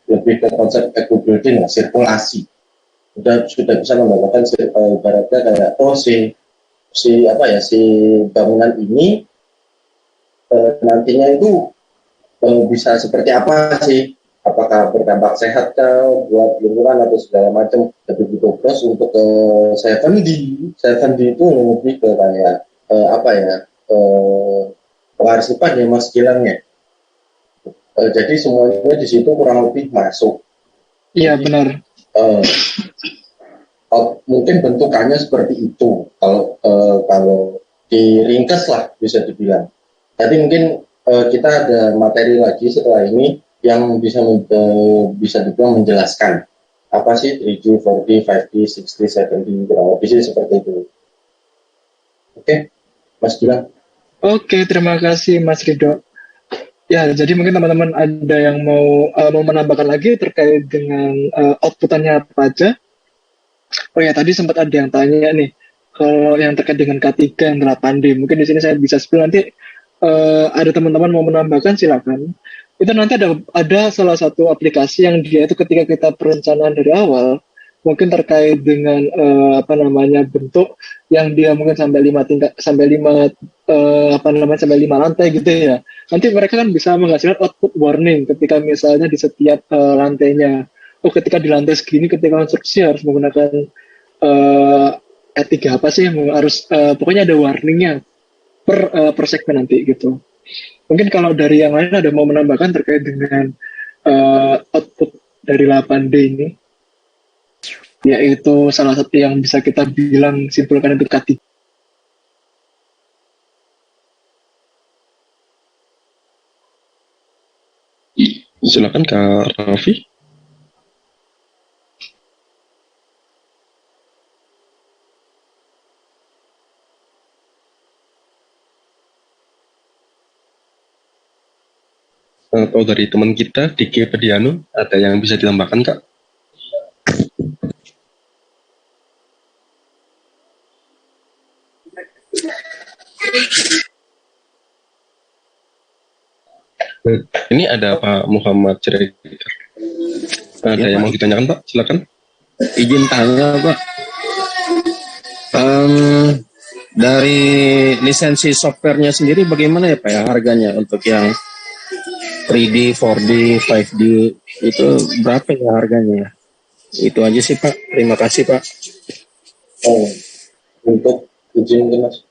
lebih ke konsep eco building, sirkulasi. Sudah bisa mendapatkan ibaratnya kayak si bangunan ini nantinya itu bisa seperti apa sih? Apakah berdampak sehat buat lingkungan atau segala macam. Begitu terus untuk 7D itu lebih ke kayak pengarsipan ya Mas Gilang ya. Jadi semuanya di situ kurang lebih masuk. Iya benar. Mungkin bentukannya seperti itu. Kalau diringkas lah bisa dibilang. Tapi mungkin kita ada materi lagi setelah ini yang bisa dibilang menjelaskan apa sih 3D, 4D, 5D, 6D, 7D, kurang lebih sih seperti itu. Oke, Mas Gilang. Oke, terima kasih Mas Ridho. Ya, jadi mungkin teman-teman ada yang mau menambahkan lagi terkait dengan outputannya apa aja. Oh ya, tadi sempat ada yang tanya nih, kalau yang terkait dengan K3 yang 8D, mungkin di sini saya bisa spill nanti ada teman-teman mau menambahkan silakan. Itu nanti ada salah satu aplikasi yang dia itu ketika kita perencanaan dari awal, mungkin terkait dengan bentuk yang dia mungkin sampai 5 lantai gitu ya. Nanti mereka kan bisa menghasilkan output warning ketika misalnya di setiap lantainya. Oh, ketika di lantai segini, ketika konstruksi harus menggunakan E3 apa sih? Harus pokoknya ada warningnya per segmen nanti gitu. Mungkin kalau dari yang lain ada mau menambahkan terkait dengan output dari 8D ini, yaitu salah satu yang bisa kita bilang simpulkan itu K3. Silakan Kak Raffi. Atau dari teman kita Diki Pediano, ada yang bisa ditambahkan Kak? Ini ada Pak Muhammad Ciregar. Ada yang mau ditanyakan Pak? Silakan. Izin tanya Pak. Dari lisensi softwarenya sendiri bagaimana ya Pak ya harganya untuk yang 3D, 4D, 5D itu berapa ya harganya ya? Itu aja sih Pak. Terima kasih Pak. Untuk izin Mas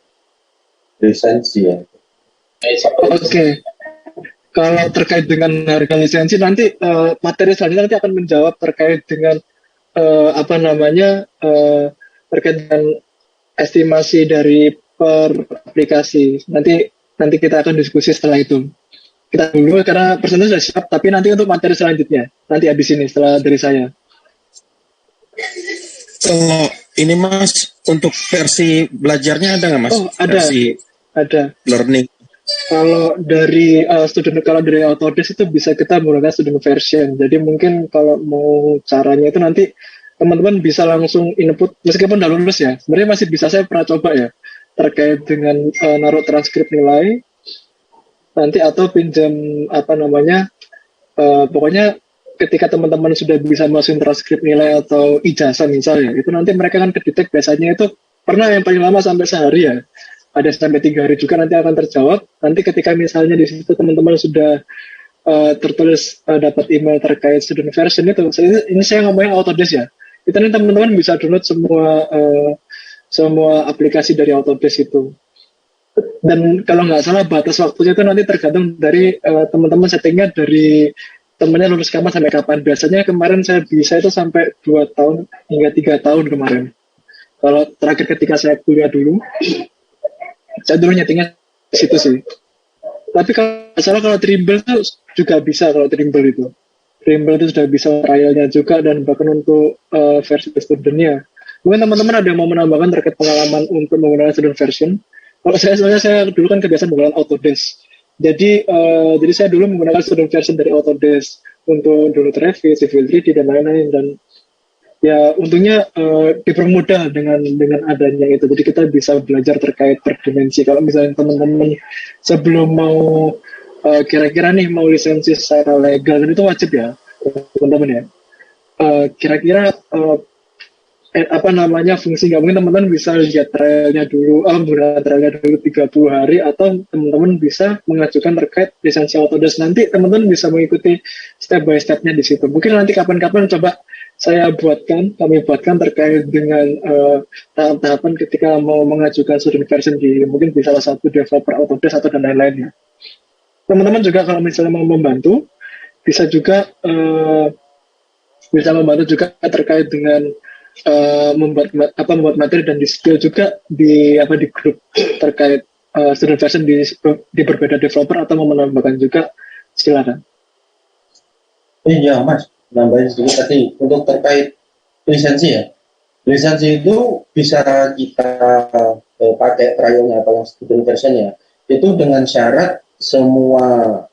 lisensi ya. Oke. Kalau terkait dengan harga lisensi nanti materi selanjutnya nanti akan menjawab terkait dengan terkait dengan estimasi dari per aplikasi. Nanti kita akan diskusi setelah itu. Kita dulu karena presentasi sudah siap, tapi nanti untuk materi selanjutnya nanti habis ini setelah dari saya. Kalau ini Mas untuk versi belajarnya ada nggak Mas? Oh ada. Ada. Learning. Kalau dari Autodesk itu bisa kita menggunakan student version. Jadi mungkin kalau mau caranya itu nanti teman-teman bisa langsung input meskipun udah lulus ya. Sebenarnya masih bisa, saya pernah coba ya terkait dengan naruh transkrip nilai nanti atau pinjam pokoknya ketika teman-teman sudah bisa masukin transkrip nilai atau ijazah misalnya, itu nanti mereka kan kedetek biasanya itu pernah yang paling lama sampai sehari ya. Ada sampai 3 hari juga nanti akan terjawab. Nanti ketika misalnya di situ teman-teman sudah tertulis dapat email terkait student version itu, ini saya ngomongin Autodesk ya. Itu nanti teman-teman bisa download semua aplikasi dari Autodesk itu. Dan kalau nggak salah batas waktunya itu nanti tergantung dari teman-teman settingnya dari temennya lulus kapan sampai kapan. Biasanya kemarin saya bisa itu sampai 2 tahun hingga 3 tahun kemarin. Kalau terakhir ketika saya kuliah dulu, saya dulu nyetingnya di situ sih. Tapi kalau Trimble itu juga bisa kalau Trimble itu. Trimble itu sudah bisa trialnya juga dan bahkan untuk versi studentnya. Mungkin teman-teman ada yang mau menambahkan terkait pengalaman untuk menggunakan student version. Kalau saya dulu kan kebiasaan menggunakan Autodesk. Jadi saya dulu menggunakan student version dari Autodesk untuk dulu Revit, Civil 3D dan lain-lain, dan ya untungnya dipermudah dengan adanya itu. Jadi kita bisa belajar terkait per dimensi. Kalau misalnya teman-teman sebelum mau kira-kira nih mau lisensi secara legal, dan itu wajib ya teman-teman ya. Kira-kira apa namanya fungsi nggak mungkin teman-teman bisa lihat trialnya dulu, menggunakan trialnya dulu 30 hari, atau teman-teman bisa mengajukan terkait lisensi Autodesk. Nanti teman-teman bisa mengikuti step by stepnya di situ. Mungkin nanti kapan-kapan coba kami buatkan terkait dengan tahap-tahapan ketika mau mengajukan student version mungkin di salah satu developer Autodesk atau dan lain-lainnya. Teman-teman juga kalau misalnya mau membantu, bisa juga terkait dengan membuat materi dan di skill juga di grup terkait student version di berbeda developer, atau mau menambahkan juga, silakan. Iya Mas, nambahin sedikit tadi untuk terkait lisensi ya. Lisensi itu bisa kita pakai trialnya atau yang student versionnya itu dengan syarat semua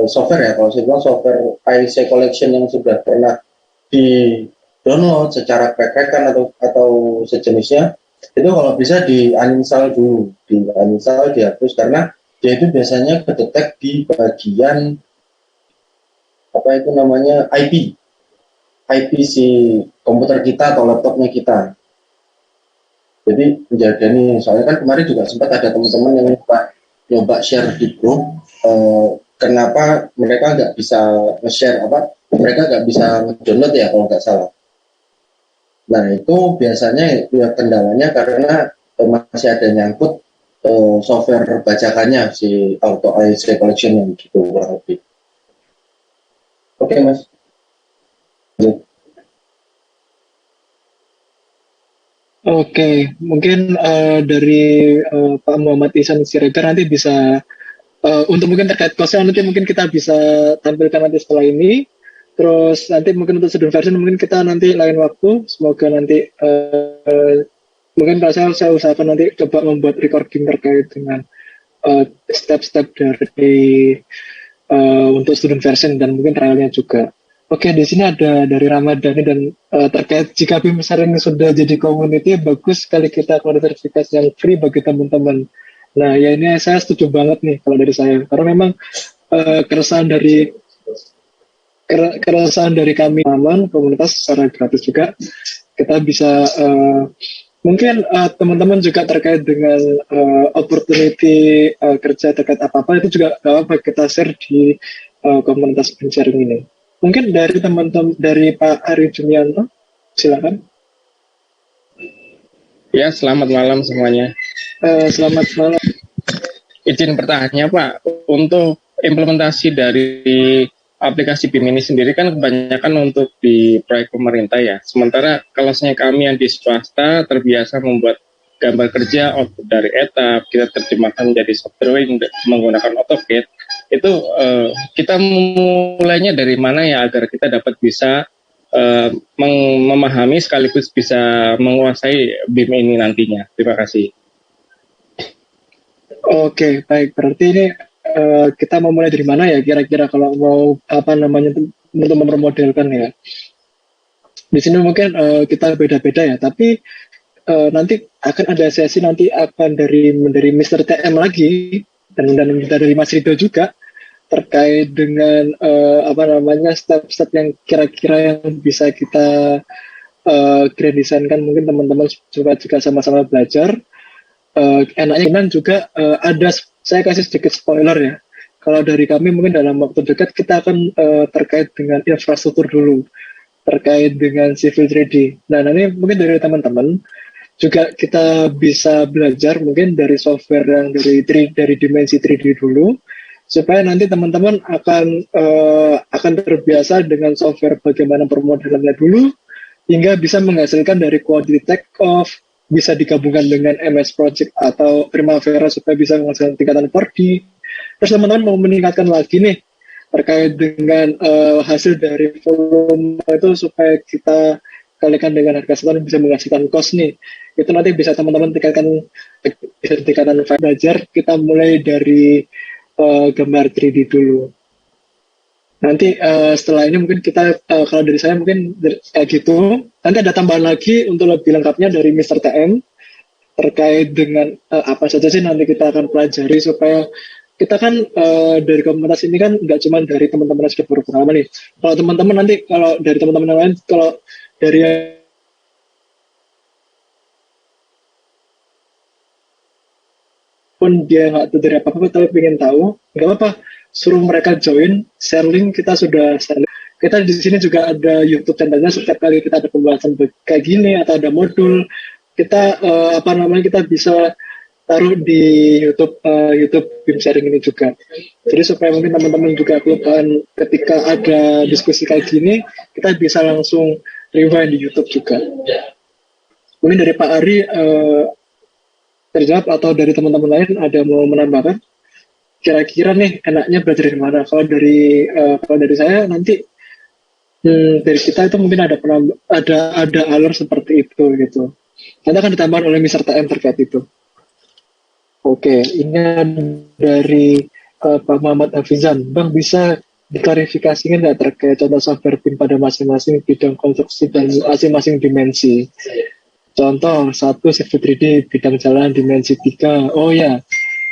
software ya. Kalau saya bilang software IC collection yang sudah pernah di download secara crack-crackan atau sejenisnya, itu kalau bisa di uninstall dulu, dihapus, karena dia itu biasanya kedetek di bagian IP si komputer kita atau laptopnya kita. Jadi menjaga nih, soalnya kan kemarin juga sempat ada teman-teman yang nyoba share di grup, kenapa mereka nggak bisa nge-share mereka nggak bisa nge-download ya kalau nggak salah. Nah itu biasanya ya kendalanya karena masih ada nyangkut software bajakannya si Auto IC Collection yang gitu kurang lebih. Oke Mas. Oke, mungkin dari Pak Muhammad Ihsan Siregar nanti bisa untuk mungkin terkait cost-nya nanti mungkin kita bisa tampilkan nanti setelah ini. Terus nanti mungkin untuk student version mungkin kita nanti lain waktu. Semoga nanti mungkin kalau saya usahakan nanti coba membuat recording terkait dengan step-step dari untuk student version dan mungkin trialnya juga. Oke, di sini ada dari Ramadhani dan terkait jika BIM sharing sudah jadi community, bagus sekali kita keluar sertifikasi yang free bagi teman-teman. Nah, ya ini saya setuju banget nih kalau dari saya, karena memang keresahan dari kami teman komunitas secara gratis juga kita bisa mungkin teman-teman juga terkait dengan opportunity kerja terkait apa-apa itu juga gak apa-apa kita share di komunitas sharing ini. Mungkin dari teman-teman dari Pak Ari Jumianto, silakan. Ya, selamat malam semuanya. Selamat malam. Izin bertanya Pak, untuk implementasi dari aplikasi BIM ini sendiri kan kebanyakan untuk di proyek pemerintah ya. Sementara kalau misalnya kami yang di swasta terbiasa membuat gambar kerja output dari etap, kita terjemahkan menjadi software menggunakan AutoCAD. Itu kita mulainya dari mana ya agar kita dapat bisa memahami sekaligus bisa menguasai BIM ini nantinya. Terima kasih. Oke, baik. Berarti ini kita mau mulai dari mana ya kira-kira kalau mau untuk mempermodelkan ya. Di sini mungkin kita beda-beda ya, tapi nanti akan ada sesi nanti akan dari Mr. TM lagi dan dari Mas Rido juga terkait dengan step-step yang kira-kira yang bisa kita grand design kan, mungkin teman-teman juga sama-sama belajar. Enaknya juga ada, saya kasih sedikit spoiler ya, kalau dari kami mungkin dalam waktu dekat kita akan terkait dengan infrastruktur dulu, terkait dengan civil 3D. Nah nanti mungkin dari teman-teman juga kita bisa belajar mungkin dari software yang dari dimensi 3D dulu, supaya nanti teman-teman akan terbiasa dengan software bagaimana permodelannya dulu, hingga bisa menghasilkan dari quality take off, bisa digabungkan dengan MS Project atau Primavera supaya bisa menghasilkan tingkatan 4D. Terus teman-teman mau meningkatkan lagi nih terkait dengan hasil dari volume itu supaya kita kalikan dengan harga satu bisa menghasilkan cost nih. Itu nanti bisa teman-teman tingkatkan belajar. Kita mulai dari gambar 3D dulu. Nanti setelah ini mungkin kita kalau dari saya mungkin kayak gitu. Nanti ada tambahan lagi untuk lebih lengkapnya dari Mr. TM terkait dengan apa saja sih nanti kita akan pelajari supaya kita kan dari komunitas ini kan nggak cuma dari teman-teman yang sudah berpengalaman nih. Kalau teman-teman nanti kalau dari teman-teman yang lain, kalau dari pun dia nggak tahu dari apa-apa tapi pengen tahu, nggak apa-apa, suruh mereka join, share link, kita sudah share link. Kita di sini juga ada YouTube channelnya, setiap kali kita ada pembahasan kayak gini atau ada modul, kita kita bisa taruh di YouTube BIM sharing ini juga. Jadi supaya mungkin teman-teman juga kelupaan ketika ada diskusi kayak gini, kita bisa langsung rewind di YouTube juga. Mungkin dari Pak Ari terjawab atau dari teman-teman lain ada mau menambahkan? Kira-kira nih enaknya belajar dari mana? Kalau dari saya nanti dari kita itu mungkin ada alur seperti itu gitu. Nanti akan ditambahkan oleh Mr. TM terkait itu. Oke, ini dari Pak Muhammad Hafizan. Bang, bisa diklarifikasikan nggak terkait contoh software BIM pada masing-masing bidang konstruksi dan masing-masing dimensi? Contoh, 1 Civil 3D, bidang jalan dimensi 3. Oh ya,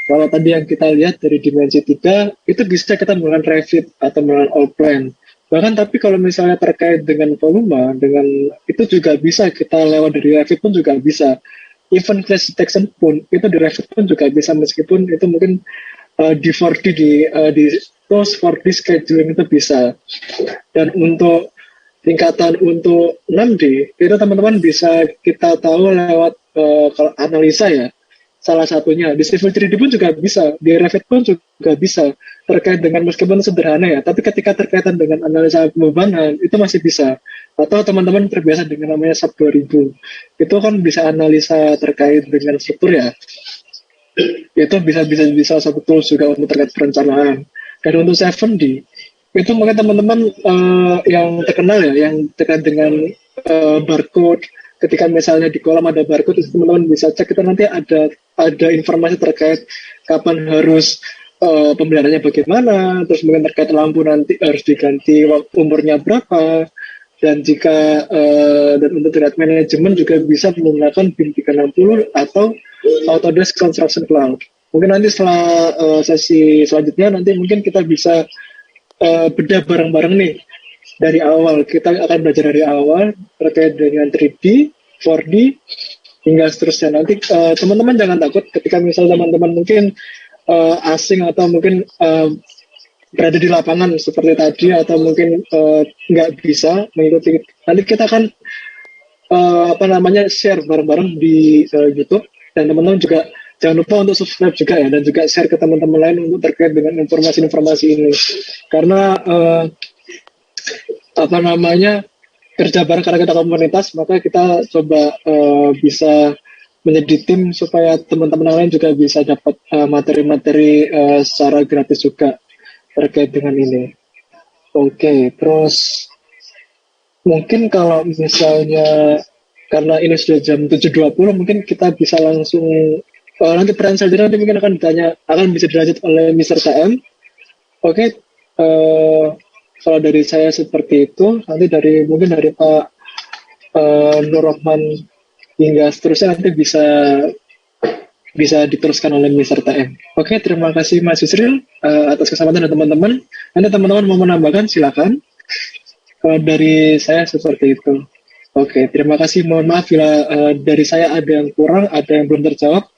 kalau tadi yang kita lihat dari dimensi 3, itu bisa kita menggunakan Revit atau menggunakan Allplan. Bahkan tapi kalau misalnya terkait dengan volume, itu juga bisa kita lewat dari Revit pun juga bisa. Even class detection pun itu di Revit pun juga bisa, meskipun itu mungkin di 4D di post 4D scheduling itu bisa. Dan untuk tingkatan untuk 6D itu teman-teman bisa kita tahu lewat kalau analisa ya. Salah satunya di Civil 3D pun juga bisa, di Revit pun juga bisa, terkait dengan meskipun sederhana ya, tapi ketika terkaitan dengan analisa pembebanan itu masih bisa. Atau teman-teman terbiasa dengan namanya SAP 2000, itu kan bisa analisa terkait dengan struktur ya, itu bisa satu tools juga untuk terkait perencanaan. Dan untuk 7D itu mungkin teman-teman yang terkenal ya, yang terkait dengan barcode. Ketika misalnya di kolom ada barcode, itu teman-teman bisa cek, itu nanti ada informasi terkait kapan harus pemeliharannya bagaimana, terus mungkin terkait lampu nanti harus diganti umurnya berapa, dan jika dan untuk terkait manajemen juga bisa menggunakan BIM 360 atau Autodesk Construction Cloud. Mungkin nanti setelah sesi selanjutnya nanti mungkin kita bisa bedah bareng-bareng nih. Dari awal, kita akan belajar dari awal terkait dengan 3D, 4D, hingga seterusnya. Nanti teman-teman jangan takut ketika misalnya teman-teman mungkin asing atau mungkin berada di lapangan seperti tadi, atau mungkin nggak bisa mengikuti. Nanti kita akan share bareng-bareng di YouTube, dan teman-teman juga jangan lupa untuk subscribe juga ya, dan juga share ke teman-teman lain untuk terkait dengan informasi-informasi ini. Karena kerja bareng karena kita komunitas, maka kita coba bisa menjadi tim supaya teman-teman lain juga bisa dapat materi-materi secara gratis juga terkait dengan ini. Oke, terus mungkin kalau misalnya karena ini sudah jam 7.20, mungkin kita bisa langsung nanti peran selanjutnya nanti mungkin akan bisa dilanjut oleh Mr. TM. Oke, kalau dari saya seperti itu, nanti mungkin dari Pak Nur Rahman hingga seterusnya nanti bisa diteruskan oleh Mr. TM. Oke, terima kasih Mas Yusril atas kesempatan dan teman-teman. Nanti teman-teman mau menambahkan silakan. Kalau dari saya seperti itu. Oke, terima kasih. Mohon maaf bila dari saya ada yang kurang, ada yang belum terjawab.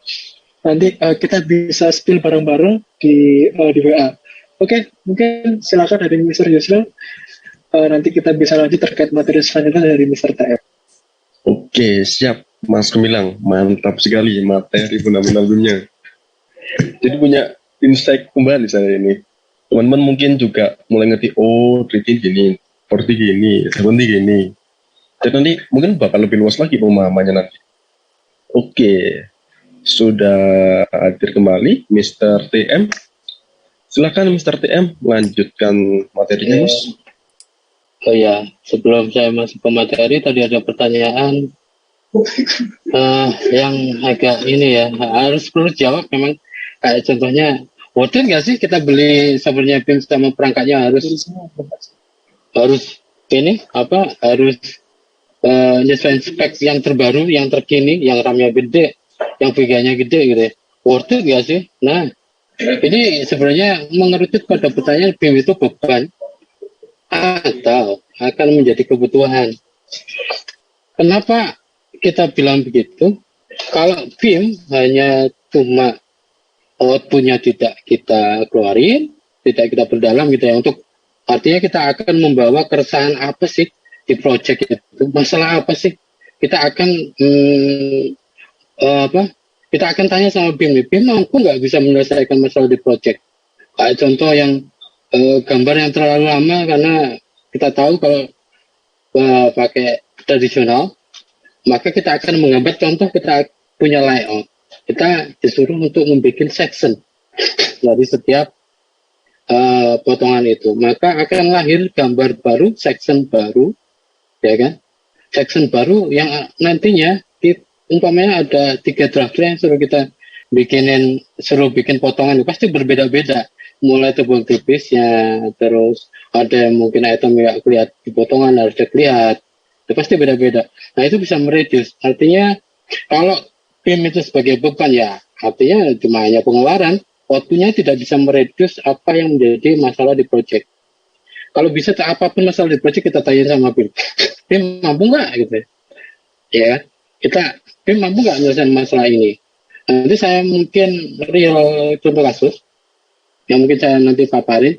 Nanti kita bisa spill bareng-bareng di WA. Oke, mungkin silakan dari Mr. Yusril. Nanti kita bisa lanjut terkait materi selanjutnya dari Mr. TM. Oke, siap Mas Gemilang. Mantap sekali materi fundamental dunia. Jadi punya insight kembali saya ini. Teman-teman mungkin juga mulai ngerti, oh 3D gini, 4D gini, 7D gini. Dan nanti mungkin bakal lebih luas lagi pemahamannya nanti. Oke, sudah hadir kembali Mr. TM. Silakan Mr. TM lanjutkan materinya, Mas. Oh ya, sebelum saya masuk ke materi, tadi ada pertanyaan yang agak ini ya, harus perlu jawab memang. Kayak contohnya, worth it nggak sih kita beli sebenarnya BIM sama perangkatnya harus nyesuaiin spek yang terbaru, yang terkini, yang RAM-nya gede, yang VGA-nya gede gitu ya. Worth it nggak sih? Nah, Ini sebenarnya mengerucut pada pertanyaan BIM itu beban atau akan menjadi kebutuhan. Kenapa kita bilang begitu? Kalau BIM hanya cuma outputnya tidak kita keluarin, tidak kita perdalam gitu ya, untuk artinya kita akan membawa keresahan apa sih di project itu, masalah apa sih, kita akan apa? Kita akan tanya sama BIM, BIM mampu nggak bisa menyelesaikan masalah di project? Kayak contoh yang gambar yang terlalu lama karena kita tahu kalau pakai tradisional, maka kita akan menggambar contoh kita punya layout. Kita disuruh untuk membuat section dari setiap potongan itu. Maka akan lahir gambar baru, section baru, ya kan? Section baru yang nantinya umpamanya ada 3 draft yang suruh kita suruh bikin potongan, pasti berbeda-beda. Mulai tebal tipisnya, terus ada yang mungkin item yang kelihatan di potongan harus dilihat, itu pasti beda-beda. Nah itu bisa mereduce. Artinya kalau BIM itu sebagai beban ya, artinya cuma hanya pengeluaran, outputnya tidak bisa mereduce apa yang menjadi masalah di project. Kalau bisa apapun masalah di project kita tanya sama BIM, BIM mampu nggak gitu ya? Kita BIM mampu nggak menyelesaikan masalah ini? Nanti saya mungkin real contoh kasus yang mungkin saya nanti paparin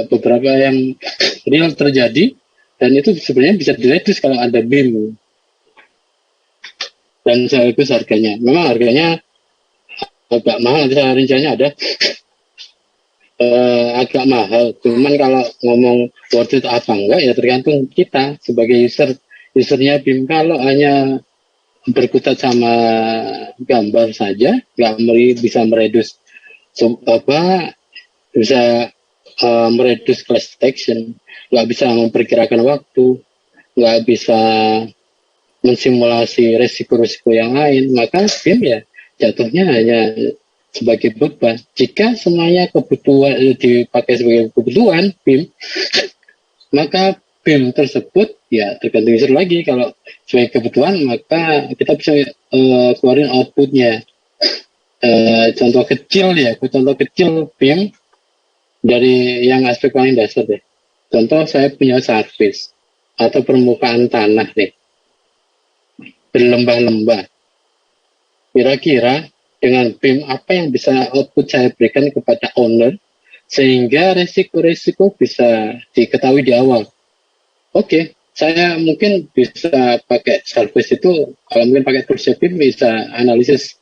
beberapa yang real terjadi dan itu sebenarnya bisa direduce kalau ada BIM dan sekaligus harganya. Memang harganya agak mahal, nanti saya rinciannya ada agak mahal. Cuman kalau ngomong worth it apa enggak ya tergantung kita sebagai usernya BIM. Kalau hanya berkutat sama gambar saja, nggak bisa mereduce bisa mereduce class detection, nggak bisa memperkirakan waktu, nggak bisa mensimulasi resiko-resiko yang lain, maka BIM ya jatuhnya hanya sebagai beban. Jika semuanya kebutuhan dipakai sebagai kebutuhan BIM, maka BIM tersebut ya tergantung user lagi. Kalau sebagai kebutuhan maka kita bisa keluarin outputnya. Contoh kecil BIM dari yang aspek paling dasar deh. Contoh saya punya surface atau permukaan tanah nih, berlembah-lembah. Kira-kira dengan BIM apa yang bisa output saya berikan kepada owner sehingga resiko-resiko bisa diketahui di awal. Oke, saya mungkin bisa pakai surface itu, kalau mungkin pakai tools BIM bisa analisis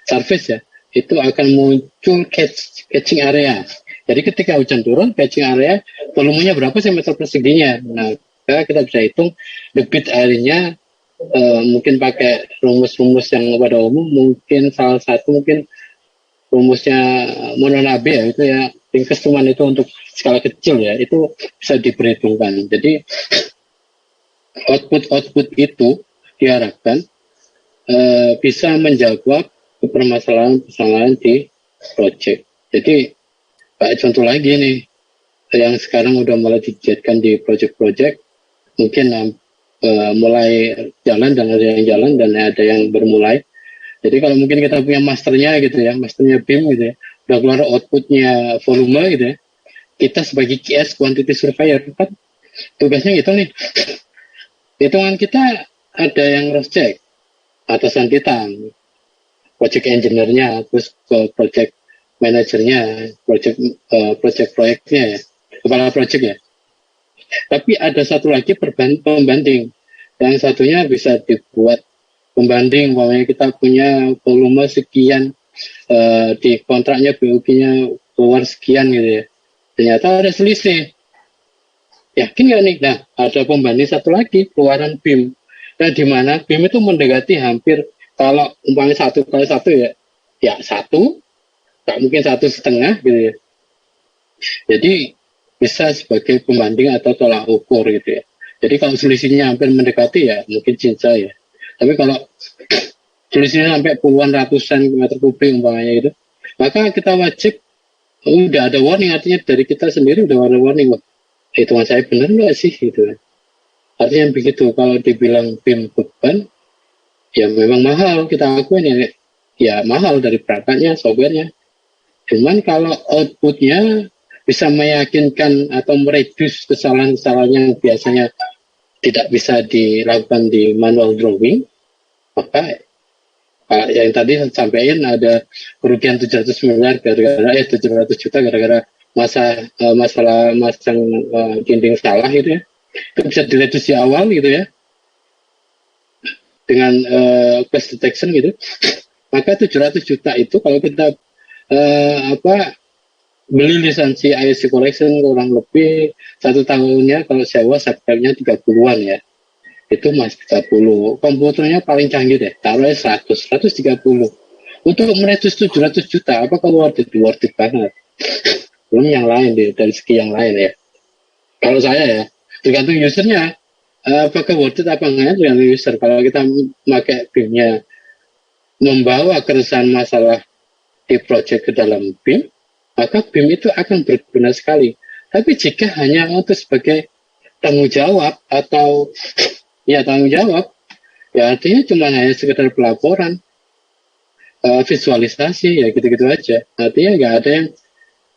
surface ya, itu akan muncul catching area. Jadi ketika hujan turun, catching area volumenya berapa sih meter perseginya. Nah, kita bisa hitung debit airnya, mungkin pakai rumus-rumus yang pada umum, mungkin salah satu mungkin rumusnya Mononabe ya, itu ya, ringkas cuman itu untuk skala kecil ya, itu bisa diperhitungkan. Jadi output itu diharapkan bisa menjawab permasalahan di project. Jadi kayak contoh lagi nih, yang sekarang udah mulai dijadikan di project-project, mungkin mulai jalan dan ada yang jalan dan ada yang bermulai. Jadi kalau mungkin kita punya masternya gitu ya, masternya BIM gitu ya, udah keluar outputnya volume gitu ya, kita sebagai QS quantity surveyor kan tugasnya gitu nih. Hitungan kita ada yang cross check, atasan kita, project engineer-nya, terus ke project manajernya, project proyeknya ya, kepala project ya. Tapi ada satu lagi pembanding. Yang satunya bisa dibuat pembanding, bahwa kita punya volume sekian, di kontraknya BUG-nya keluar sekian gitu ya. Ternyata ada selisih. Yakin nggak nih? Nah, ada pembanding satu lagi, keluaran BIM. Nah, di mana BIM itu mendekati hampir, kalau umpamanya 1 kali 1 ya 1, tak mungkin 1,5 gitu ya. Jadi bisa sebagai pembanding atau tolak ukur gitu ya. Jadi kalau selisihnya hampir mendekati ya mungkin cincai ya. Tapi kalau selisihnya sampai puluhan ratusan meter kubik umpamanya gitu, maka kita wajib udah ada warning, artinya dari kita sendiri udah ada warning, hitungan saya benar nggak sih gitu. Artinya begitu. Kalau dibilang BIM beban, ya memang mahal, kita akuin ya mahal dari perangkatnya, softwarenya. Cuman kalau outputnya bisa meyakinkan atau mereduce kesalahan-kesalahan yang biasanya tidak bisa dilakukan di manual drawing, maka yang tadi sampaikan ada kerugian 700 miliar gara-gara 700 juta gara-gara masalah masang dinding salah gitu ya. Itu bisa direduce di awal gitu ya dengan crash detection gitu. Maka 700 juta itu kalau kita beli lisensi ISC collection kurang lebih 1 tahunnya kalau sewa subscribe-nya 30-an ya. Itu masih 30. Komputernya paling canggih deh, taruhnya 130. Untuk mereduce 700 juta, apakah worth it? Worth it banget. Belum yang lain deh, dari segi yang lain ya. Kalau saya ya, tergantung usernya. Apakah worth it apa enggak tergantung user. Kalau kita pakai BIM-nya membawa keresahan masalah di project ke dalam BIM, maka BIM itu akan berguna sekali. Tapi jika hanya untuk sebagai tanggung jawab atau ya tanggung jawab, ya artinya cuma hanya sekedar pelaporan, visualisasi ya gitu-gitu aja. Artinya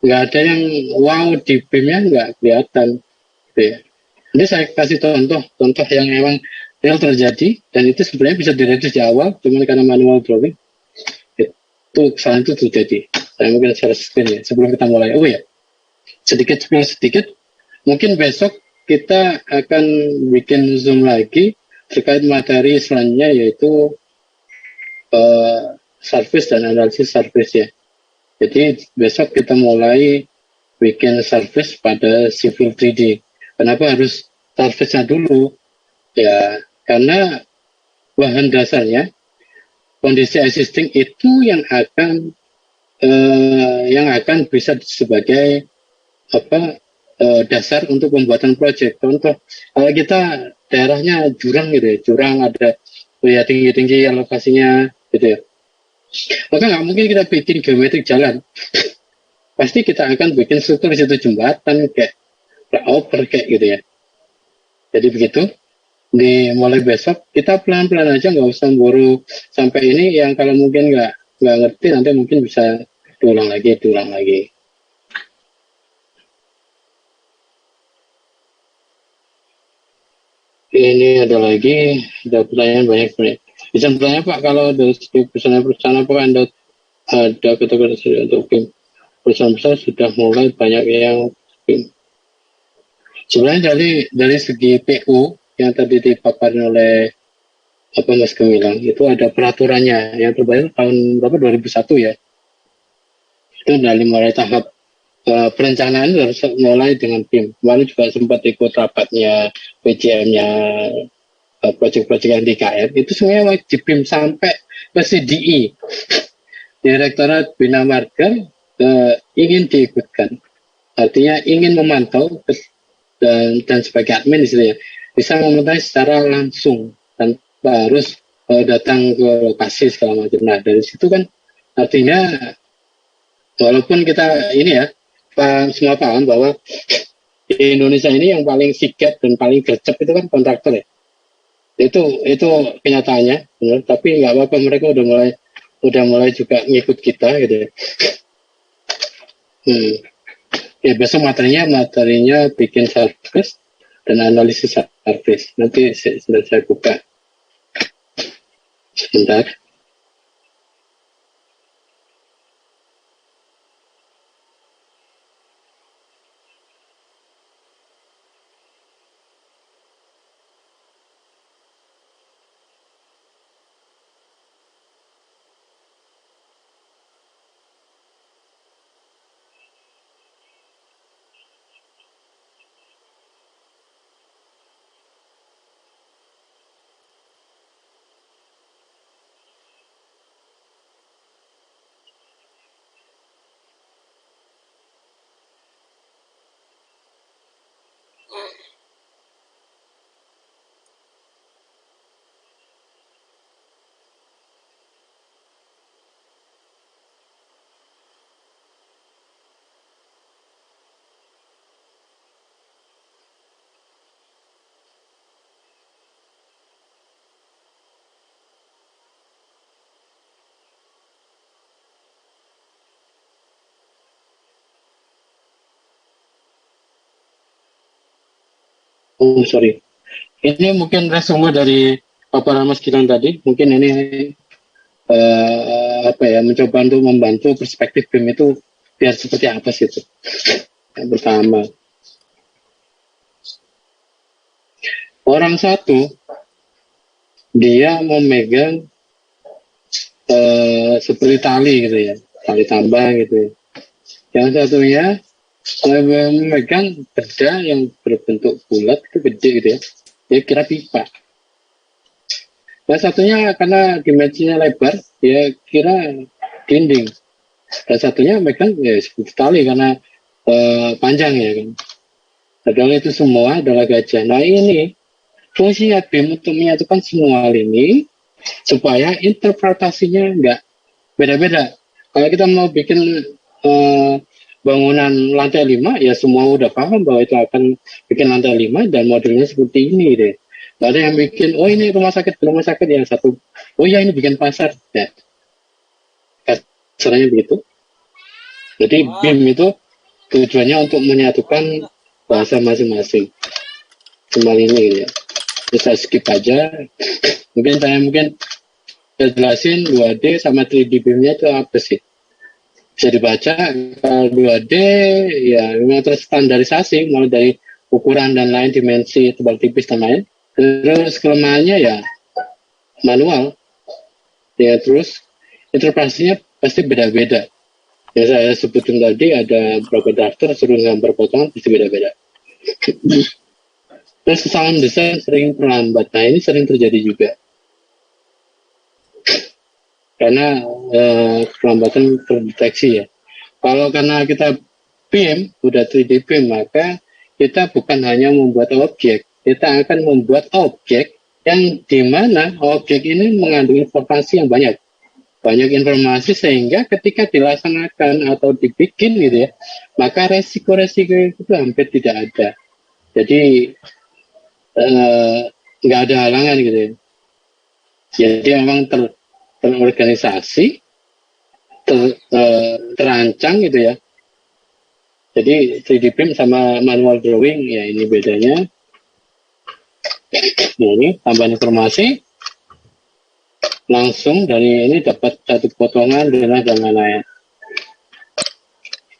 nggak ada yang wow di BIM-nya nggak kelihatan. Gitu ya. Ini saya kasih contoh yang memang real terjadi dan itu sebenarnya bisa direduce di awal, cuma karena manual drawing itu kesalahan itu terjadi. Saya mungkin share screen ya sebelum kita mulai. Oh ya, sedikit mungkin besok kita akan bikin zoom lagi terkait materi selanjutnya yaitu service dan analisis service ya. Jadi besok kita mulai bikin service pada civil 3D. Kenapa harus service-nya dulu? Ya karena bahan dasarnya kondisi existing itu yang akan bisa sebagai dasar untuk pembuatan project. Contoh, kalau kita daerahnya jurang gitu ya, jurang ada ya tinggi-tinggi lokasinya gitu ya. Maka nggak mungkin kita bikin geometrik jalan. Pasti kita akan bikin struktur di situ jembatan kayak flyover kayak gitu ya. Jadi begitu. Mulai besok kita pelan-pelan aja, nggak usah buru sampai ini. Yang kalau mungkin nggak ngerti nanti mungkin bisa diulang lagi. Ini ada pertanyaan banyak sebenarnya. Bisa bertanya Pak, kalau dari perusahaan apa Anda ada kategori untuk BIM? Perusahaan besar sudah mulai banyak yang BIM. Sebenarnya dari segi PU yang tadi dipaparin oleh Mas Gemilang itu ada peraturannya yang terbaru tahun berapa 2001 ya. Itu dari mulai tahap perencanaan harus mulai dengan BIM. Kemarin juga sempat ikut rapatnya PJM-nya proyek-proyek yang di KR itu semuanya wajib BIM sampai ke CDI. Direktorat Bina Marga ingin diikutkan. Artinya ingin memantau dan sebagai admin istilahnya bisa memantau secara langsung tanpa harus datang ke lokasi segala macam. Nah dari situ kan artinya walaupun kita ini ya semua paham bahwa di Indonesia ini yang paling sigap dan paling gercep itu kan kontraktor ya. Itu kenyataannya, benar. Tapi nggak apa-apa, mereka udah mulai juga ngikut kita gitu ya. Ya besok materinya bikin service dan analisis service. Nanti saya buka sebentar. Oh sorry, ini mungkin resume dari paparan Mas Gilang tadi. Mungkin ini mencoba untuk membantu perspektif BIM itu biar seperti apa sih itu. Yang pertama, orang satu dia memegang seperti tali gitu ya, tali tambang gitu ya. Yang satunya memegang beda yang berbentuk bulat itu gede gitu ya, dia kira pipa. Yang satunya karena dimensinya lebar, dia kira dinding. Dan satunya megang ya seperti tali karena panjang ya kan. Padahal itu semua adalah gajah. Nah ini fungsinya BIM untuk menyatukan semua ini supaya interpretasinya nggak beda-beda. Kalau kita mau bikin bangunan lantai 5, ya semua udah paham bahwa itu akan bikin lantai 5 dan modelnya seperti ini deh. Gak ada yang bikin, oh ini rumah sakit, yang satu, oh ya ini bikin pasar. Ya. Caranya begitu. Jadi BIM itu tujuannya untuk menyatukan bahasa masing-masing. Cuma ini ya. Bisa skip aja. Mungkin saya jelasin 2D sama 3D BIM-nya itu apa sih. Bisa dibaca. Kalau 2D ya memang terstandarisasi mulai dari ukuran dan lain, dimensi, tebal tipis dan lain. Terus kelemahannya ya manual. Ya terus interpretasinya pasti beda-beda. Yang saya sebutin tadi ada beberapa drafter suruh gambar potongan pasti beda-beda. Terus kesalahan desain sering terlambat. Nah ini sering terjadi juga. Karena kelambatan terdeteksi ya. Kalau karena kita BIM, udah 3D BIM, maka kita bukan hanya membuat objek, kita akan membuat objek yang dimana objek ini mengandung informasi yang banyak informasi sehingga ketika dilaksanakan atau dibikin gitu ya, maka resiko-resiko itu hampir tidak ada. Jadi nggak ada halangan gitu ya. Jadi memang terorganisasi, terancang gitu ya. Jadi 3D BIM sama manual drawing ya ini bedanya. Nah, ini tambahan informasi langsung dari ini dapat satu potongan dan lain-lain.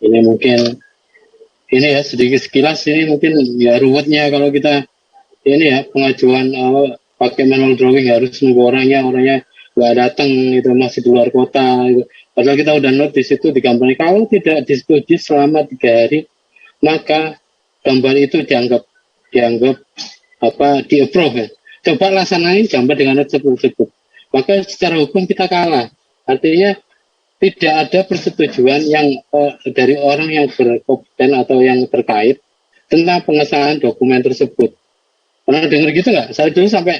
Ini mungkin ini ya sedikit sekilas ini mungkin ya ruwetnya kalau kita ini ya pengajuan pakai manual drawing harus nunggu orangnya nggak datang itu masih di luar kota gitu. Padahal kita udah note di situ di gambar kalau tidak disetujui selama 3 hari maka gambar itu dianggap di approve ya. Coba laksanain gambar dengan note tersebut. Maka secara hukum kita kalah. Artinya tidak ada persetujuan yang dari orang yang berkompeten atau yang terkait tentang pengesahan dokumen tersebut. Pernah dengar gitu nggak? Saya dulu sampai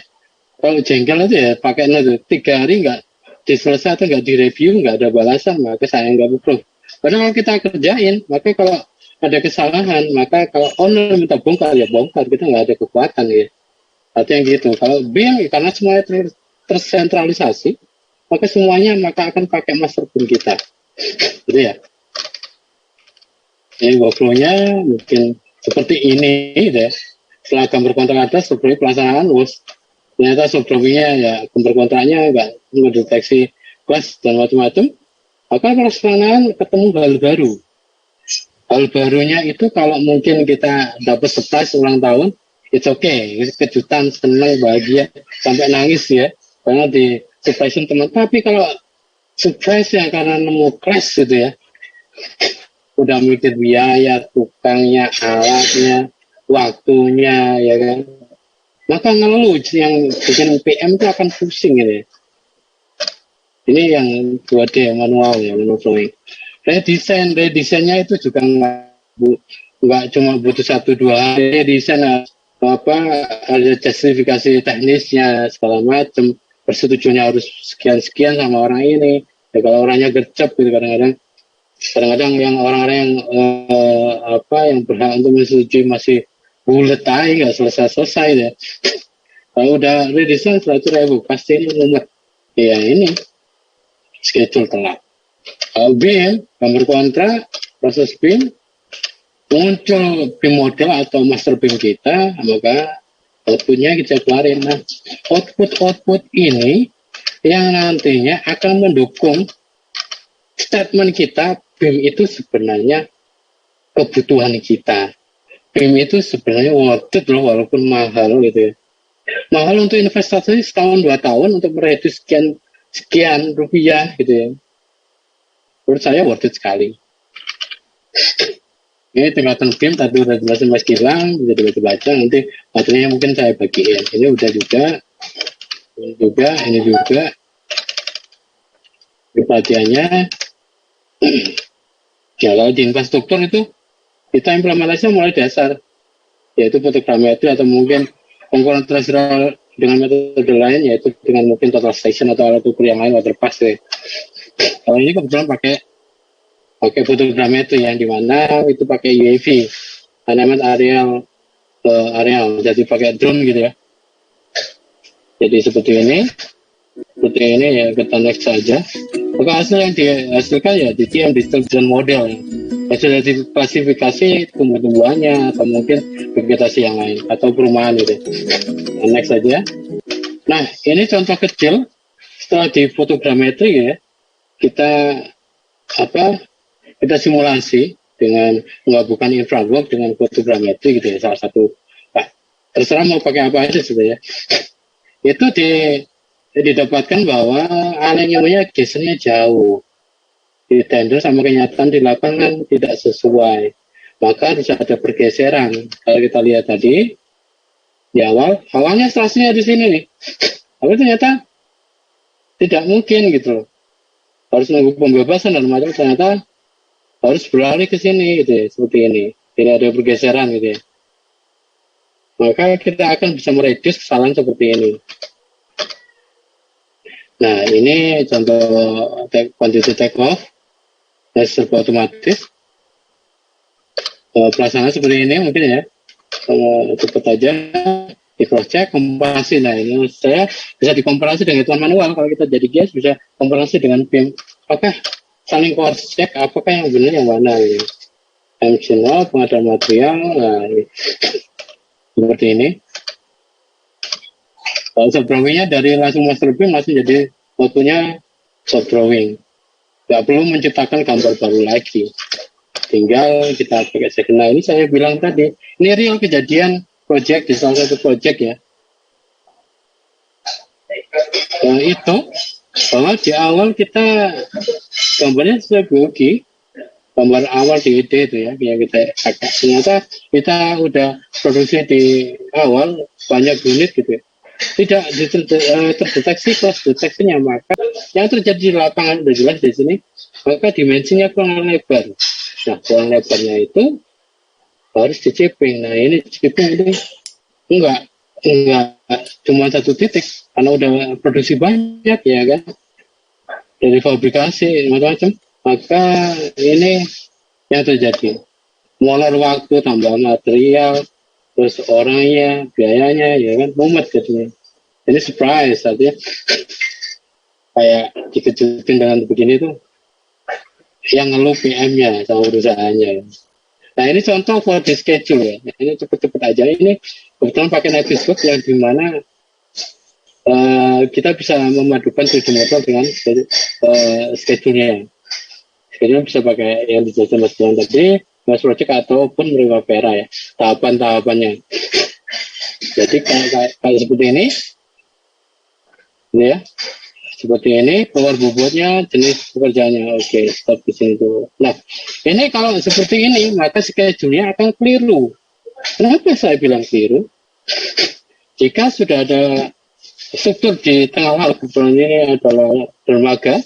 kalau jengkel aja ya pakai note 3 hari nggak diselesai atau nggak direview nggak ada balasan maka saya nggak approve. Padahal kalau kita kerjain maka kalau ada kesalahan maka kalau owner minta bongkar ya bongkar kita nggak ada kekuatan ya. Artinya gitu. Kalau BIM karena semuanya tersentralisasi maka semuanya akan pakai master BIM kita. Gitu ya. Ini workflow-nya mungkin seperti ini deh. Setelah gambar kontrak ada seperti pelaksanaan ternyata sebelumnya ya gambar kontraknya nggak mendeteksi kelas dan macam-macam. Maka pelaksanaan ketemu hal baru. Hal barunya itu kalau mungkin kita dapat surprise ulang tahun, it's okay, kejutan, senang, bahagia, sampai nangis ya, karena di surprisein teman. Tapi kalau surprise yang karena nemu crash gitu ya, udah mikir biaya, tukangnya, alatnya, waktunya, ya kan, maka ngeluh yang bikin PM itu akan pusing gitu ya. Ini yang 2D manual ya, manual drawing. Redesainnya itu juga nggak cuma butuh 1-2 hari desain ada justifikasi teknisnya segala macam, persetujuannya harus sekian sama orang ini ya, kalau orangnya gercep gitu kadang-kadang yang orang-orang yang berhak untuk menyetujui masih bulet aja nggak selesai ya. Kalau udah redesign 100.000 pasti ini mumet ya, ini schedule telat. BIM, gambar kontrak, proses BIM, muncul BIM model atau master BIM kita, maka outputnya kita keluarin. Nah, output ini yang nantinya akan mendukung statement kita, BIM itu sebenarnya kebutuhan kita. BIM itu sebenarnya worth it loh, walaupun mahal gitu ya. Mahal untuk investasi setahun 2 tahun untuk mereduce sekian rupiah gitu ya. Menurut saya worth it sekali. Ini tingkatan BIM tadi udah jelasin Mas Gilang, bisa dibaca-baca, nanti materinya mungkin saya bagiin. Ini udah juga, ini juga bagiannya. Ya, kalau di infrastruktur itu kita implementasinya mulai dasar, yaitu fotogrammetri atau mungkin pengumpulan transferal dengan metode lain, yaitu dengan mungkin total station atau alat ukur yang lain, waterpass ya. Kalau ini kebetulan pakai fotogrammetri yang dimana itu pakai UAV, dynamic aerial, jadi pakai drone gitu ya. Jadi seperti ini ya, kita next saja. Maka hasil yang dihasilkan ya DTM, digital design model. Hasil dari klasifikasi tumbuh-tumbuhannya atau mungkin vegetasi yang lain atau perumahan gitu. Nah, next saja. Nah, ini contoh kecil setelah di fotogrammetri ya, kita simulasi dengan menggabungkan infrawork dengan fotogrammetri gitu ya, salah satu. Nah, terserah mau pakai apa aja sebenarnya. Itu didapatkan bahwa alinyemennya gesernya jauh. Di tender sama kenyataan di lapangan tidak sesuai. Maka bisa ada pergeseran. Kalau kita lihat tadi di awalnya strasinya di sini nih. Tapi ternyata tidak mungkin gitu loh. Harus nunggu pembebasan dan macam, ternyata harus berlari ke sini gitu ya, seperti ini. Tidak ada pergeseran gitu ya. Maka kita akan bisa mereduce kesalahan seperti ini. Nah, ini contoh quantity take off, serba otomatis. Pelaksanaan seperti ini mungkin ya, cepat aja di cross check, komparasi. Nah, ini saya bisa dikomparasi dengan hitungan manual. Kalau kita jadi guys bisa komparasi dengan BIM. Apakah saling cross check, apakah yang benar yang mana? Ya. MC0, pengadaan material, nah, seperti ini. Kalau soft drawing-nya dari langsung master BIM langsung jadi fotonya soft drawing. Nggak perlu menciptakan gambar baru lagi. Tinggal kita pakai second. Nah, ini saya bilang tadi, ini real kejadian project di salah satu project ya. Nah, itu bahwa di awal kita gambarnya sudah grogi, gambar awal di ide itu ya, yang kita pakai. Ternyata kita udah produksi di awal banyak unit gitu ya. Tidak terdeteksi cross deteksinya, maka yang terjadi di lapangan sudah jelas di sini, maka dimensinya kurang lebar. Nah, kurang lebarnya itu harus dicipping. Nah, ini cipping ini enggak cuma satu titik, karena udah produksi banyak ya kan, dari fabrikasi macam-macam, maka ini yang terjadi. Molor waktu, tambah material, terus orangnya, biayanya, ya kan, mumet jadinya. Ini surprise, artinya kayak dikejutin dengan begini tuh, yang ngeluh PM-nya sama perusahaannya. Nah, ini contoh for the schedule ya. Ini cepet-cepet aja. Ini kebetulan pakai Navisworks yang dimana kita bisa memadukan 3D model dengan schedule-nya. Schedule bisa pakai yang dijelaskan Mas Bilang tadi, Mas Project ataupun Primavera ya, tahapan-tahapannya. Jadi kayak seperti ini ya, seperti ini, keluar bobotnya, jenis pekerjaannya. Oke, stop di sini dulu. Nah, ini kalau seperti ini, maka schedule-nya akan keliru. Kenapa saya bilang keliru? Jika sudah ada struktur di tengah laut, ini adalah dermaga,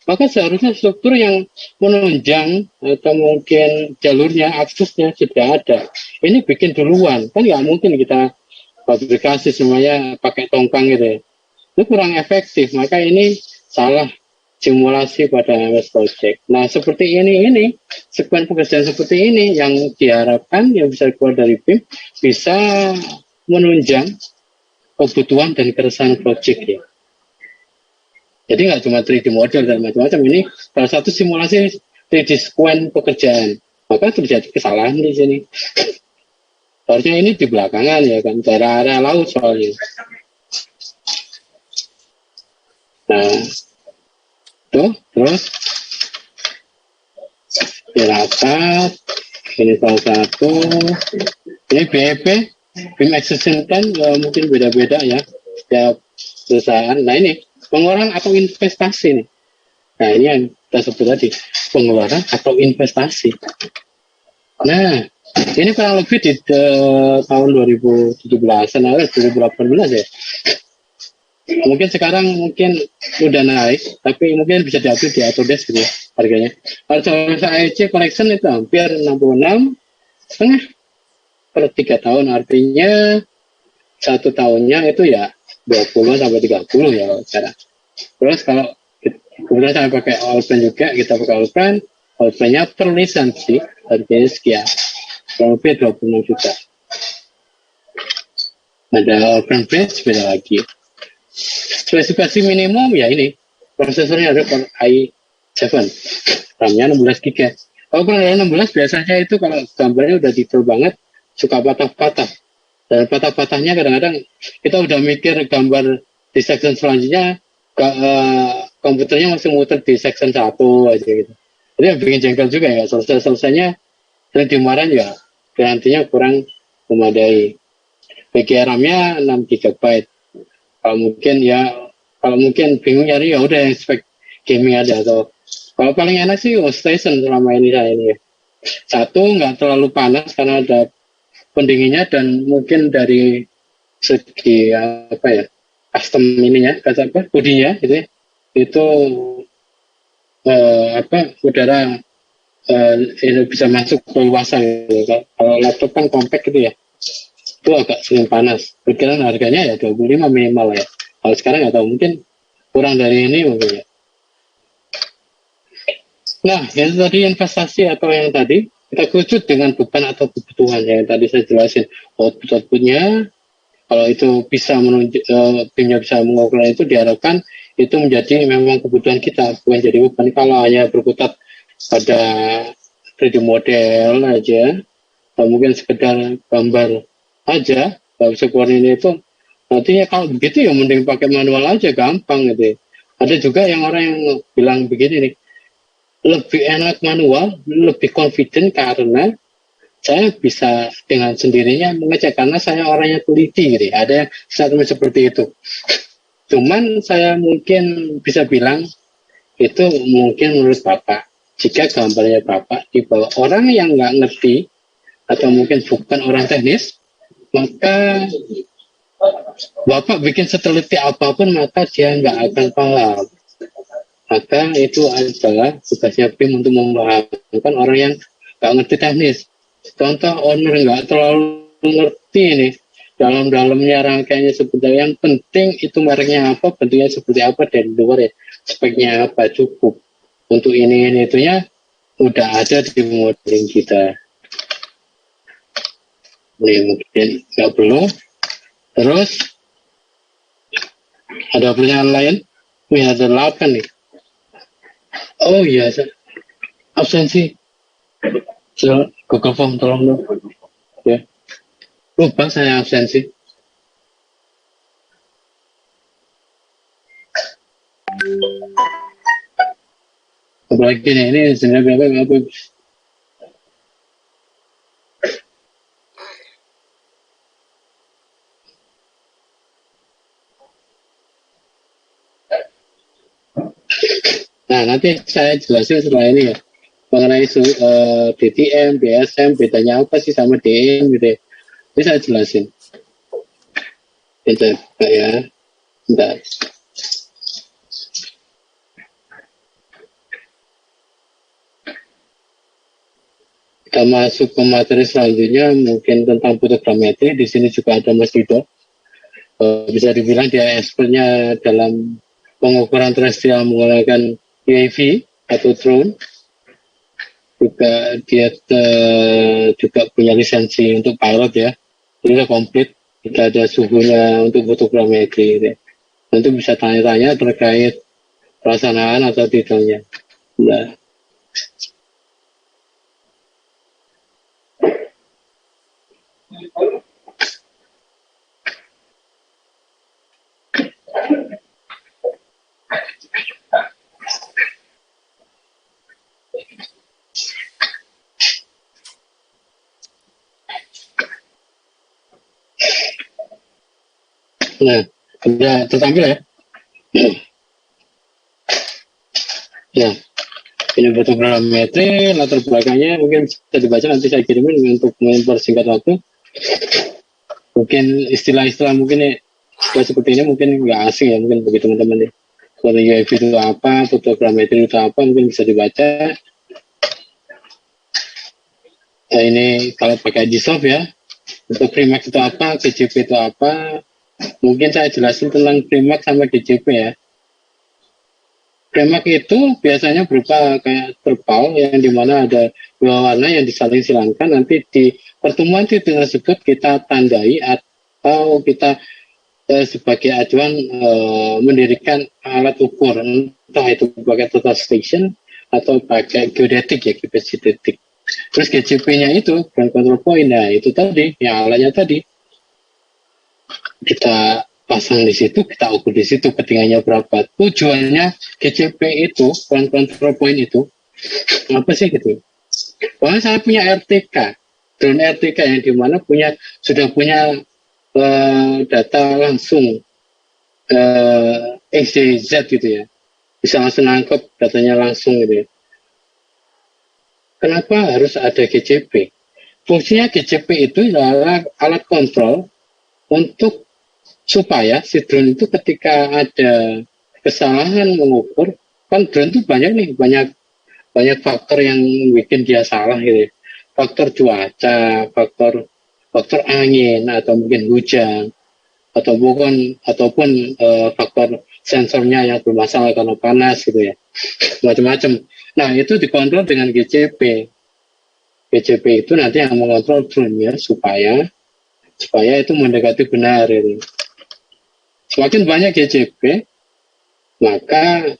maka seharusnya struktur yang menunjang atau mungkin jalurnya, aksesnya sudah ada. Ini bikin duluan, kan nggak mungkin kita fabrikasi semuanya pakai tongkang gitu ya. Itu kurang efektif, maka ini salah simulasi pada MS Project. Nah, seperti ini sekuen pekerjaan seperti ini yang diharapkan yang bisa keluar dari BIM bisa menunjang kebutuhan dan keresahan project ya. Jadi nggak cuma 3D model dan macam-macam, ini salah satu simulasi 3D sekuen pekerjaan. maka terjadi kesalahan di sini. Harusnya ini di belakangan ya kan, daerah area laut soalnya. Nah, tuh terus Tirakat, ini salah satu. Ini BEP, BIM Extension Plan mungkin beda-beda ya setiap perusahaan. Nah ini pengeluaran atau investasi nih. Nah ini yang kita sebut tadi, pengeluaran atau investasi. Nah ini kurang lebih di tahun 2017an atau 2018 ya. Mungkin sekarang mungkin udah naik, tapi mungkin bisa diupdate di Autodesk gitu ya, harganya. Kalau AEC collection itu hampir 66,5 per 3 tahun, artinya 1 tahunnya itu ya 20 sampai 30 ya cara. Terus kalau kemudian saya pakai Allplan juga, kita pakai Allplan-nya per lisensi harganya sekian, kurang lebih 26 juta. Ada Allplan Bridge beda lagi. Spesifikasi minimum ya ini, prosesornya ada Core i7, RAM-nya 16 GB. Kalau kurang 16 biasanya itu kalau gambarnya udah detail banget, suka patah-patah. Dan patah-patahnya kadang-kadang kita udah mikir gambar di section selanjutnya, komputernya masih muter di section 1 aja gitu. Jadi yang bikin jengkel juga ya, selesai-selesainya sering dimarahin ya, garantinya kurang memadai. RAM-nya 6 GB. Kalau mungkin bingung nyari ya udah yang spek gaming aja, atau kalau paling enak sih workstation selama ini saya ini ya. Satu, nggak terlalu panas karena ada pendinginnya, dan mungkin dari segi custom ininya, bodinya gitu ya, itu udara ini bisa masuk ke luasan gitu. Kalau laptop kan compact gitu ya, itu agak sering panas. Perkiraan harganya ya 25 minimal ya. Kalau sekarang nggak tahu, mungkin kurang dari ini mungkin ya. Nah, yang tadi investasi atau yang tadi kita kerucut dengan beban atau kebutuhan yang tadi saya jelasin. Output-outputnya, kalau itu bisa timnya bisa mengukur itu, diharapkan itu menjadi memang kebutuhan kita, bukan jadi beban. Kalau hanya berkutat pada 3D model aja, atau mungkin sekedar gambar aja, kalau bisa koordinat itu, nantinya kalau begitu ya mending pakai manual aja, gampang gitu. Ada juga yang orang yang bilang begini nih, lebih enak manual, lebih confident karena saya bisa dengan sendirinya mengecek karena saya orangnya teliti gitu. Ada yang seperti itu. Cuman saya mungkin bisa bilang itu mungkin menurut Bapak, jika gambarnya Bapak dibawa orang yang nggak ngerti atau mungkin bukan orang teknis, maka Bapak bikin seteliti apapun, maka dia nggak akan paham. Maka itu adalah tugasnya BIM untuk memahamkan orang yang nggak ngerti teknis. Contoh owner nggak terlalu ngerti nih dalam-dalamnya rangkaiannya seperti yang penting itu mereknya apa, bentuknya seperti apa, dari luar ya speknya apa, cukup. Untuk ini itunya udah ada di modeling kita. Ini mungkin nggak perlu. Terus ada pertanyaan lain? Wih, ada 8 nih. Oh iya, absensi. Google Form tolong dong. Ya. Lupa saya absensi. Apalagi ini sebenarnya berapa? Nah, nanti saya jelasin setelah ini ya mengenai DTM, BSM, bedanya apa sih sama DM gitu ya. Ini saya jelasin. Bentar ya. Bentar. Kita masuk ke materi selanjutnya, mungkin tentang fotogrametri. Di sini juga ada Mas Rido. Bisa dibilang dia expertnya dalam pengukuran terestrial menggunakan UAV atau drone. Juga dia juga punya lisensi untuk pilot ya. Jadi udah komplit. Kita ada suhunya untuk fotogrametri. Gitu. Nanti bisa tanya-tanya terkait pelaksanaan atau detailnya. Nah. Nah, udah tertampil ya. Ya, ini fotogrametri, latar belakangnya mungkin bisa dibaca, nanti saya kirimin untuk mempersingkat waktu. Mungkin istilah-istilah mungkin seperti ini mungkin nggak asing ya mungkin bagi teman-teman ya. Foto UAV itu apa, fotogrametri itu apa, mungkin bisa dibaca. Nah, ini kalau pakai GSOF ya, untuk Primax itu apa, GJP itu apa, mungkin saya jelasin tentang Primax sama GJP ya. Primax itu biasanya berupa kayak terpal yang dimana ada dua warna yang disaling silangkan, nanti di pertemuan titik tersebut kita tandai atau kita sebagai acuan mendirikan alat ukur, entah itu pakai total station atau pakai geodetik ya, geodetik. Terus GCP-nya itu ground control point, nah itu tadi yang alatnya tadi kita pasang di situ, kita ukur di situ ketinggiannya berapa. Tujuannya GCP itu ground control point itu apa sih gitu? Wah, saya punya RTK, drone RTK yang dimana sudah punya data langsung XYZ gitu ya, bisa langsung nangkep datanya langsung gitu ya. Kenapa harus ada GCP? Fungsinya GCP itu adalah alat kontrol untuk supaya si drone itu ketika ada kesalahan mengukur, kan drone itu banyak faktor yang bikin dia salah gitu ya. Faktor cuaca, faktor angin atau mungkin hujan ataupun faktor sensornya yang bermasalah karena panas gitu ya, macam-macam. Nah itu dikontrol dengan GCP. GCP itu nanti yang mengontrol drone-nya supaya itu mendekati benar ini. Semakin banyak GCP, maka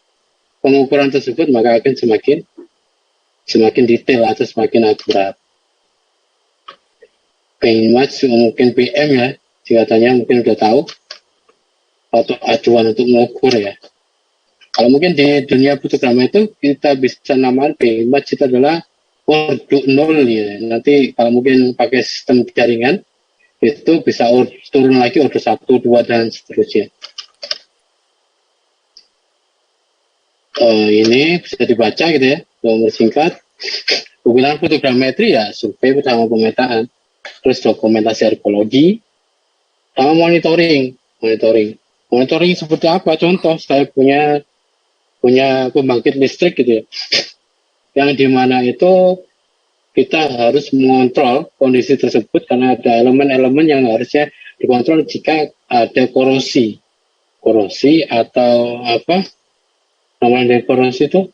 pengukuran tersebut maka akan semakin detail atau semakin akurat. Match mungkin PM ya, singkatannya mungkin udah tahu, atau acuan untuk mengukur ya. Kalau mungkin di dunia fotografi itu kita bisa namakan match itu adalah order 0 ya. Nanti kalau mungkin pakai sistem jaringan itu bisa turun lagi order 1, 2 dan seterusnya. Ini bisa dibaca gitu ya, nomor singkat. Penggunaan fotogrametri ya survei bersama pemetaan, terus dokumentasi arkeologi, sama monitoring seperti apa? Contoh saya punya pembangkit listrik gitu ya, yang dimana itu kita harus mengontrol kondisi tersebut karena ada elemen-elemen yang harusnya dikontrol jika ada korosi atau apa namanya korosi itu,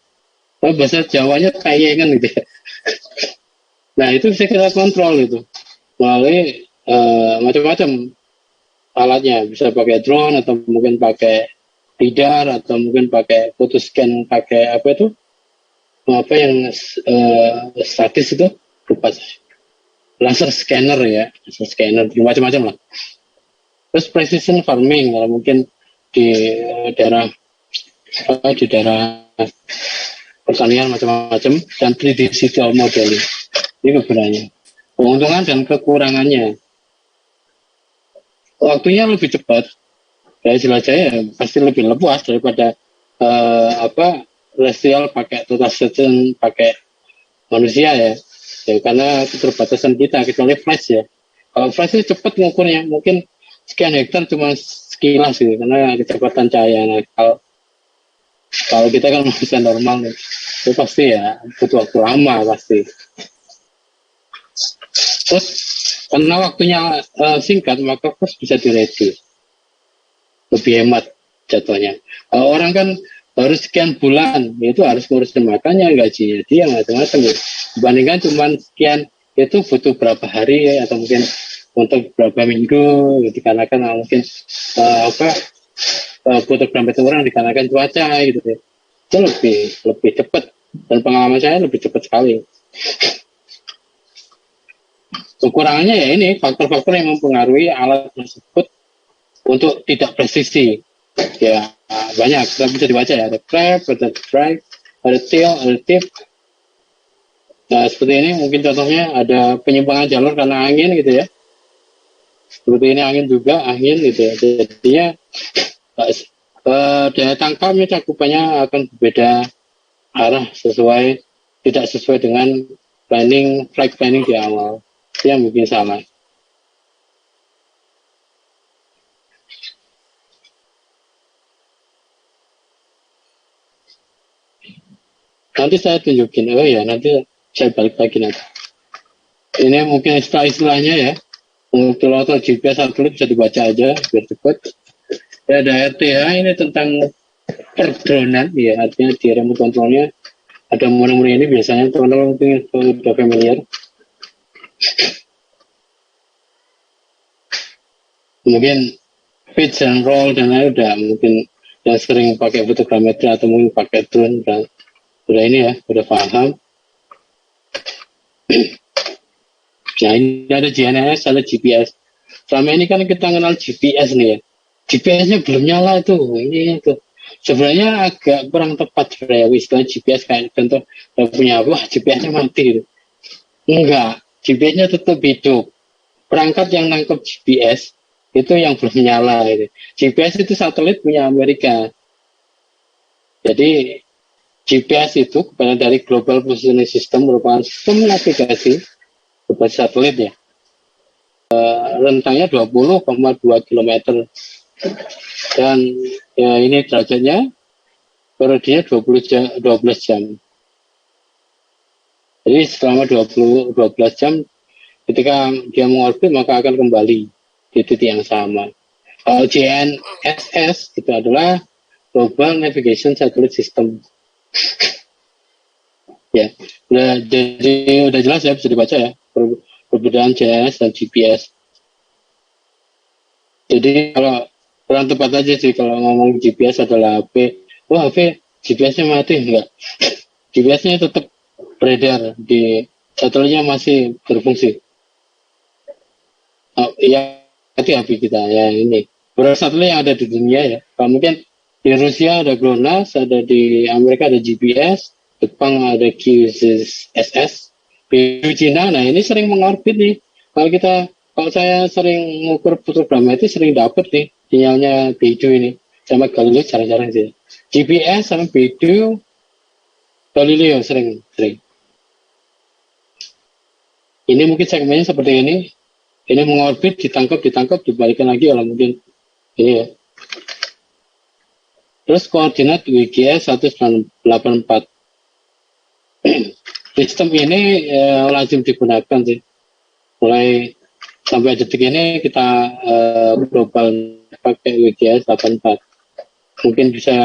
bahasa Jawanya kayengan gitu ya. Nah itu bisa kita kontrol itu melalui macam-macam alatnya, bisa pakai drone atau mungkin pakai lidar atau mungkin pakai photoscan, pakai apa itu yang statis itu berupa laser scanner ya, macam-macam lah. Terus precision farming kalau mungkin di daerah pertanian macam-macam, dan 3D digital modeling. Ini kegunanya, keuntungan dan kekurangannya. Waktunya lebih cepat ya, jelajahnya pasti lebih luas daripada celestial pakai total station pakai manusia ya, karena keterbatasan kita kecuali flash ya. Kalau flash itu cepat ngukurnya, mungkin sekian hektar cuma sekilas gitu karena kecepatan cahaya. Nah, kalau kita kan manusia normal itu pasti ya butuh waktu lama pasti. Terus karena waktunya singkat, maka cost bisa direduce, lebih hemat jatuhnya. Orang kan harus sekian bulan, itu harus ngurusin makannya, gajinya dia, macam-macam. Dibandingkan cuma sekian, itu butuh berapa hari ya, atau mungkin untuk berapa minggu, dikarenakan mungkin butuh berapa orang dikarenakan cuaca gitu ya. Itu lebih cepat, dan pengalaman saya lebih cepat sekali. Kekurangannya ya ini faktor-faktor yang mempengaruhi alat tersebut untuk tidak presisi ya, banyak. Kita bisa dibaca ya, ada clap, ada drive, ada tail, ada tip. Nah seperti ini mungkin contohnya ada penyimpangan jalur karena angin gitu ya. seperti ini angin juga angin gitu ya. Jadinya daya tangkapnya cakupannya akan berbeda arah tidak sesuai dengan flight planning di awal. Itu yang mungkin salah. Nanti saya tunjukin, nanti saya balik lagi nanti. Ini mungkin istilahnya ya, multilateral GPS satelit bisa dibaca aja biar cepat. Ya, ada RTH ini tentang perdronan, ya artinya di remote controlnya ada nomor-nomor ini biasanya teman-teman mungkin sudah familiar. Mungkin pitch and roll dan lain udah mungkin yang sering pakai fotogrametri atau mungkin pakai drone udah ini ya, udah paham. Nah, ini ada GNSS, ada GPS. Selama ini kan kita kenal GPS nih ya. GPS-nya belum nyala tuh. Ini tuh. Sebenarnya agak kurang tepat sebenarnya istilah GPS kayak contoh punya GPS-nya mati gitu. Enggak, GPS-nya tetap hidup. Perangkat yang nangkep GPS itu yang belum nyala gitu. GPS itu satelit punya Amerika. Jadi GPS itu kepada dari Global Positioning System merupakan sistem navigasi berbasis satelit ya. Rentangnya 20,2 km dan ya ini derajatnya periodenya 12 jam. Jadi selama 12 jam ketika dia mengorbit maka akan kembali di titik yang sama. Kalau GNSS itu adalah Global Navigation Satellite System. Ya, jadi udah jelas ya, bisa dibaca ya perbedaan GNSS dan GPS. Jadi kalau kurang tepat aja sih kalau ngomong GPS adalah HP. HP GPS-nya mati enggak? GPS-nya tetap beredar di satelitnya masih berfungsi. Ya, hati-hati kita ya ini. Beberapa satelit yang ada di dunia ya. Kalau mungkin di Rusia ada GLONASS, ada di Amerika ada GPS, Jepang ada QSS, di Cina, nah ini sering mengorbit nih. Kalau saya sering ngukur fotogrametri sering dapet nih sinyalnya Beidou ini. Sama Galileo jarang-jarang sih. GPS sama Beidou, Galileo sering. Ini mungkin segmennya seperti ini. Ini mengorbit, ditangkap, dibalikan lagi kalau mungkin ini ya. Terus koordinat WGS 184. Sistem ini lazim digunakan sih. Mulai sampai detik ini kita global pakai WGS 84. Mungkin bisa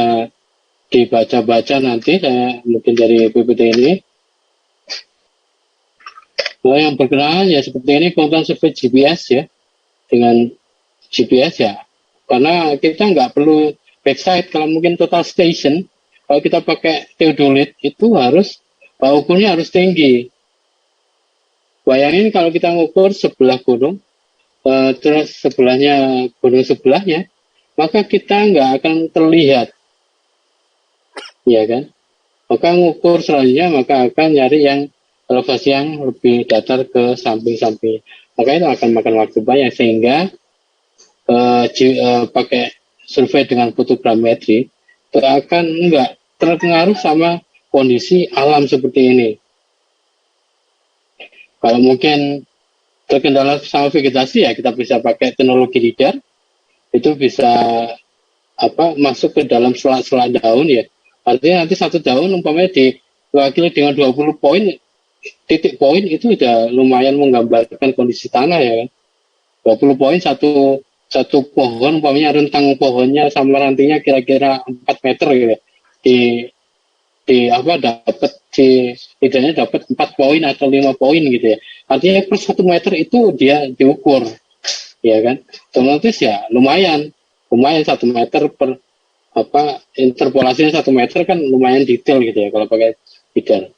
dibaca-baca nanti saya mungkin dari PPT ini. Yang berkenaan ya seperti ini konten survei GPS ya. Dengan GPS ya. Karena kita nggak perlu backside, kalau mungkin total station, kalau kita pakai theodolite itu harus ukurnya harus tinggi. Bayangin kalau kita ngukur sebelah gunung, terus sebelahnya gunung sebelahnya, maka kita nggak akan terlihat, ya kan? Maka ngukur selanjutnya maka akan nyari yang elevasi yang lebih datar ke samping-samping. Maka itu akan makan waktu banyak sehingga pakai survei dengan fotogrametri itu akan enggak terpengaruh sama kondisi alam seperti ini. Kalau mungkin terkendala sama vegetasi ya kita bisa pakai teknologi lidar, itu bisa masuk ke dalam sela-sela daun ya. Artinya nanti satu daun umpamanya diwakili dengan 20 poin, titik poin itu udah lumayan menggambarkan kondisi tanah ya kan. 20 poin satu pohon, umpamanya rentang pohonnya sama rantingnya kira-kira 4 meter gitu. Tidaknya dapat 4 poin atau 5 poin gitu ya. Artinya per 1 meter itu dia diukur. Ya kan? Otomatis ya lumayan 1 meter per interpolasinya 1 meter kan lumayan detail gitu ya kalau pakai lidar.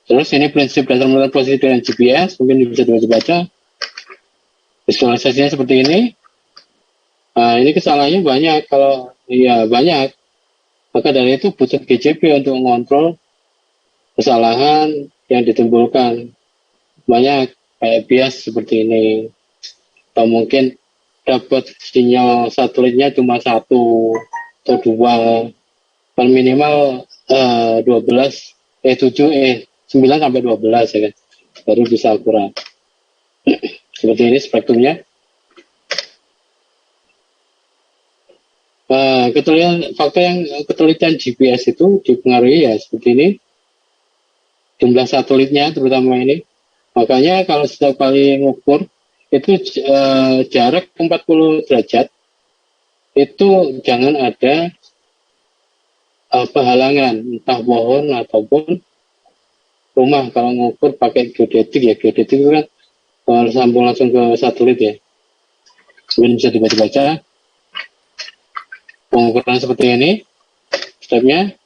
Terus ini prinsip dasar menentukan posisi dengan GPS mungkin bisa dibaca. Visualisasinya seperti ini. Nah, ini kesalahannya banyak. Banyak. Maka dari itu butuh GCP untuk mengontrol kesalahan yang ditimbulkan. Banyak. kayak bias seperti ini, atau mungkin dapat sinyal satelitnya cuma 1 atau 2, paling minimal 12 7 9 sampai 12 ya kan, baru bisa akurat. Seperti ini spektrumnya. Ketelitian GPS itu dipengaruhi ya seperti ini, jumlah satelitnya terutama ini. Makanya kalau setiap kali ngukur itu jarak 40 derajat itu jangan ada halangan, entah pohon ataupun rumah. Kalau ngukur pakai geodetik ya, geodetik itu kan sambung langsung ke satelit ya. Kemudian bisa dibaca pengukuran seperti ini stepnya.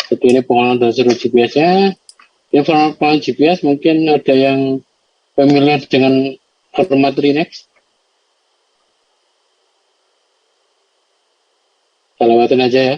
Seperti ini pengolahan dari seluruh GPS-nya. Ya, pengolahan GPS mungkin ada yang familiar dengan format Linux. Kita lewatin aja ya.